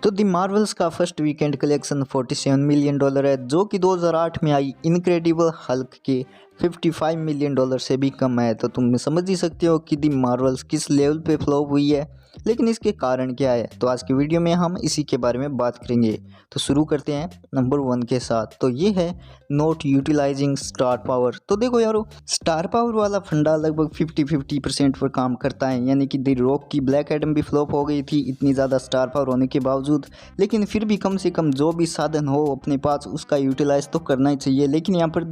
तो दी मार्वल्स का first weekend collection $47 million है, जो कि 2008 में आई इनक्रेडिबल हल्क के $55 मिलियन से भी कम है। तो तुम समझ ही सकते हो कि दी मार्वल्स किस लेवल पे फ्लॉप हुई है, लेकिन इसके कारण क्या है। तो आज की वीडियो में हम इसी के बारे में बात करेंगे। तो शुरू करते हैं नंबर 1 के साथ। तो ये है नॉट यूटिलाइजिंग स्टार पावर। तो देखो यारो, स्टार पावर वाला फंडा लगभग 50-50% पर काम करता है। यानी कि द रॉक की ब्लैक एडम भी फ्लॉप हो गई थी इतनी ज़्यादा स्टार पावर होने के बावजूद, लेकिन फिर भी कम से कम जो भी साधन हो अपने पास उसका यूटिलाइज तो करना ही चाहिए। लेकिन यहाँ पर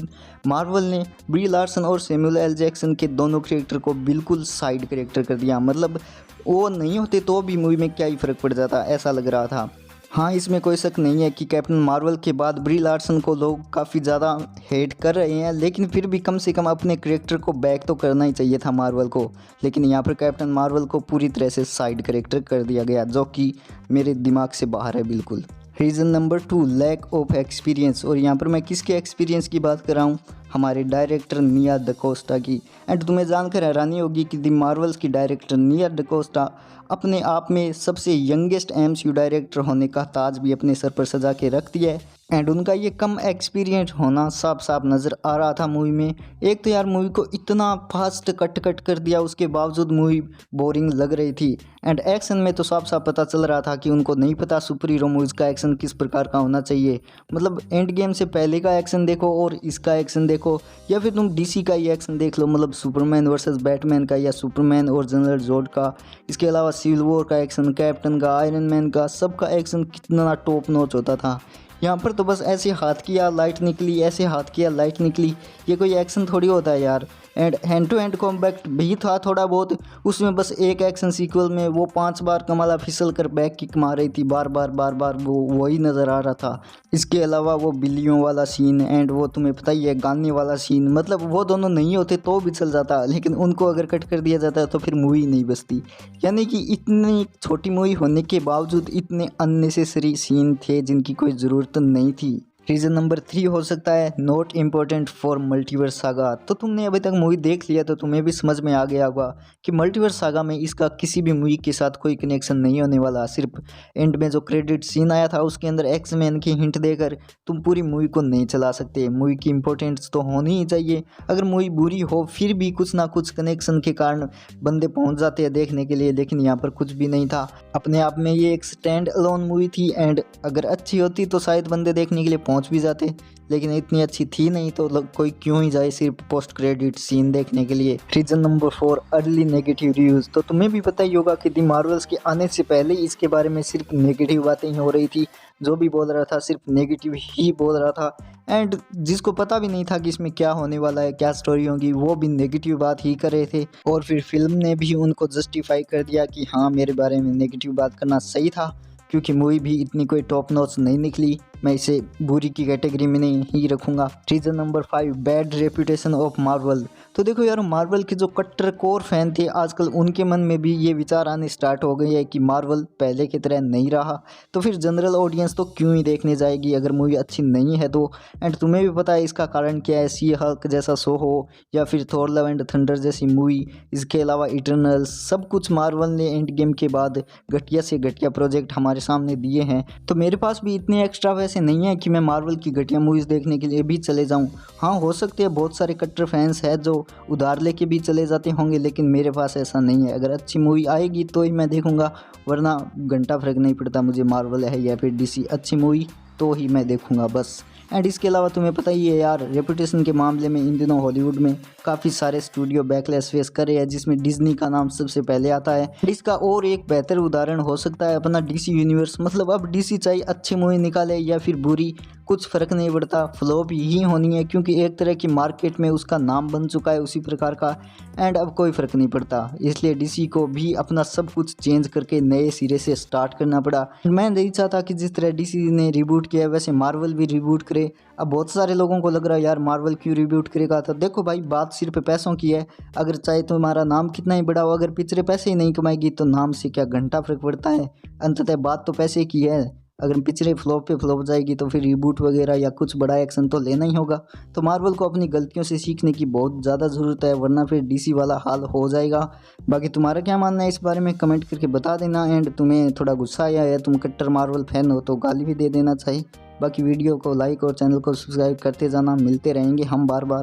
मार्वल ने ब्री लार्सन और सैमुअल एल जैक्सन के दोनों कैरेक्टर को बिल्कुल साइड कैरेक्टर कर दिया। मतलब वो नहीं होते तो भी मूवी में क्या ही फ़र्क पड़ जाता, ऐसा लग रहा था। हाँ, इसमें कोई शक नहीं है कि कैप्टन मार्वल के बाद ब्री लार्सन को लोग काफ़ी ज़्यादा हेट कर रहे हैं, लेकिन फिर भी कम से कम अपने कैरेक्टर को बैक तो करना ही चाहिए था मार्वल को। लेकिन यहाँ पर कैप्टन मार्वल को पूरी तरह से साइड कैरेक्टर कर दिया गया, जो कि मेरे दिमाग से बाहर है बिल्कुल। Reason number 2, lack of experience. और यहाँ पर मैं किसके एक्सपीरियंस की बात कर रहा हूँ? हमारे डायरेक्टर निया डकोस्टा की। एंड तुम्हें जानकर हैरानी होगी कि दी मार्वल्स की डायरेक्टर निया डकोस्टा अपने आप में सबसे यंगेस्ट एमसीयू डायरेक्टर होने का ताज भी अपने सर पर सजा के रख दिया है। एंड उनका ये कम एक्सपीरियंस होना साफ साफ नज़र आ रहा था मूवी में। एक तो यार मूवी को इतना फास्ट कट कर दिया, उसके बावजूद मूवी बोरिंग लग रही थी। एंड एक्शन में तो साफ साफ पता चल रहा था कि उनको नहीं पता सुपर हीरो मूवीज़ का एक्शन किस प्रकार का होना चाहिए। मतलब एंड गेम से पहले का एक्शन देखो और इसका एक्शन देखो, या फिर तुम डीसी का ही एक्शन देख लो, मतलब सुपरमैन वर्सेस बैटमैन का, या सुपरमैन और जनरल जोड का। इसके अलावा सिविल वॉर का एक्शन, कैप्टन का, आयरन मैन का, सबका एक्शन कितना टॉप नॉच होता था। यहाँ पर तो बस ऐसे हाथ किया लाइट निकली, ऐसे हाथ किया लाइट निकली, ये कोई एक्शन थोड़ी होता है यार। And hand to hand combat भी था थोड़ा बहुत, उसमें बस एक एक्शन सीक्वल में वो 5 बार कमला फिसल कर बैक किक मार रही थी, बार बार वो वही नज़र आ रहा था। इसके अलावा वो बिल्लियों वाला सीन एंड वो तुम्हें पता ही है गाने वाला सीन, मतलब वो दोनों नहीं होते तो भी चल जाता, लेकिन उनको अगर कट कर दिया जाता तो फिर मूवी नहीं बचती। यानी कि इतनी छोटी मूवी होने के बावजूद इतने अननेसेसरी सीन थे जिनकी कोई ज़रूरत नहीं थी। रीज़न नंबर 3 हो सकता है not important for multiverse saga. तो तुमने अभी तक मूवी देख लिया तो तुम्हें भी समझ में आ गया होगा कि मल्टीवर्स सागा में इसका किसी भी मूवी के साथ कोई कनेक्शन नहीं होने वाला। सिर्फ एंड में जो क्रेडिट सीन आया था उसके अंदर एक्स मैन की हिंट देकर तुम पूरी मूवी को नहीं चला सकते। मूवी की इंपॉर्टेंस तो होनी ही चाहिए। अगर मूवी बुरी हो फिर भी कुछ ना कुछ कनेक्शन के कारण बंदे पहुंच जाते हैं देखने के लिए, लेकिन यहाँ पर कुछ भी नहीं था। अपने आप में ये एक स्टैंड अलोन मूवी थी एंड अगर अच्छी होती तो शायद बंदे देखने के लिए पहुंच भी जाते, लेकिन इतनी अच्छी थी नहीं तो कोई क्यों ही जाए सिर्फ पोस्ट क्रेडिट सीन देखने के लिए। Reason number 4, early negative reviews. तो तुम्हें भी पता ही होगा कि दी मार्वल्स के आने से पहले इसके बारे में सिर्फ नेगेटिव बातें ही हो रही थी। जो भी बोल रहा था सिर्फ नेगेटिव ही बोल रहा था, एंड जिसको पता भी नहीं था कि इसमें क्या होने वाला है, क्या स्टोरी होगी, वो भी नेगेटिव बात ही कर रहे थे। और फिर फिल्म ने भी उनको जस्टिफाई कर दिया कि हाँ, मेरे बारे में नेगेटिव बात करना सही था, क्योंकि मूवी भी इतनी कोई टॉप नॉच नहीं निकली। मैं इसे बुरी की कैटेगरी में नहीं ही रखूँगा। Reason number 5, bad reputation of Marvel. तो देखो यार, मार्वल के जो कट्टर कोर फैन थे आजकल उनके मन में भी ये विचार आने स्टार्ट हो गए हैं कि मार्वल पहले की तरह नहीं रहा, तो फिर जनरल ऑडियंस तो क्यों ही देखने जाएगी अगर मूवी अच्छी नहीं है तो। एंड तुम्हें भी पता है इसका कारण क्या है, सी हल्क जैसा शो हो या फिर थॉर लव एंड थंडर जैसी मूवी, इसके अलावा इटर्नल, सब कुछ मार्वल ने एंड गेम के बाद घटिया से घटिया प्रोजेक्ट हमारे सामने दिए हैं। तो मेरे पास भी इतने एक्स्ट्रा पैसे नहीं है कि मैं मार्वल की घटिया मूवीज़ देखने के लिए भी चले जाऊं। हाँ, हो सकते हैं बहुत सारे कट्टर फैंस हैं जो उधार लेके भी चले जाते होंगे, लेकिन मेरे पास ऐसा नहीं है। अगर अच्छी मूवी आएगी तो ही मैं देखूंगा, वरना घंटा फर्क नहीं पड़ता मुझे मार्वल है या फिर डीसी, अच्छी मूवी तो ही मैं देखूंगा बस। एंड इसके अलावा तुम्हें पता ही है यार, रेपुटेशन के मामले में इन दिनों हॉलीवुड में काफ़ी सारे स्टूडियो बैकलैश फेस कर रहे हैं, जिसमें डिज्नी का नाम सबसे पहले आता है। इसका और एक बेहतर उदाहरण हो सकता है अपना डीसी यूनिवर्स। मतलब अब डीसी चाहे अच्छी मूवी निकाले या फिर बुरी, कुछ फ़र्क नहीं पड़ता, फ्लॉप ही होनी है, क्योंकि एक तरह की मार्केट में उसका नाम बन चुका है उसी प्रकार का। एंड अब कोई फ़र्क नहीं पड़ता, इसलिए डीसी को भी अपना सब कुछ चेंज करके नए सिरे से स्टार्ट करना पड़ा। मैं नहीं चाहता कि जिस तरह डीसी ने रिबूट किया वैसे मार्वल भी रिबूट करे। अब बहुत सारे लोगों को लग रहा है यार मार्वल क्यों रिबूट करेगा, तो देखो भाई, बात सिर्फ पैसों की है। अगर चाहे तुम्हारा नाम कितना ही बड़ा हो, अगर पिक्चरें पैसे ही नहीं कमाएगी तो नाम से क्या घंटा फर्क पड़ता है। अंततः बात तो पैसे की है। अगर पिक्चरें फ्लॉप पे फ्लॉप जाएगी तो फिर रीबूट वगैरह या कुछ बड़ा एक्शन तो लेना ही होगा। तो मार्वल को अपनी गलतियों से सीखने की बहुत ज़्यादा ज़रूरत है, वरना फिर डीसी वाला हाल हो जाएगा। बाकी तुम्हारा क्या मानना है इस बारे में कमेंट करके बता देना। एंड तुम्हें थोड़ा गुस्सा आया है, तुम कट्टर मार्वल फैन हो तो गाली भी दे देना चाहिए। बाकी वीडियो को लाइक और चैनल को सब्सक्राइब करते जाना। मिलते रहेंगे हम बार बार।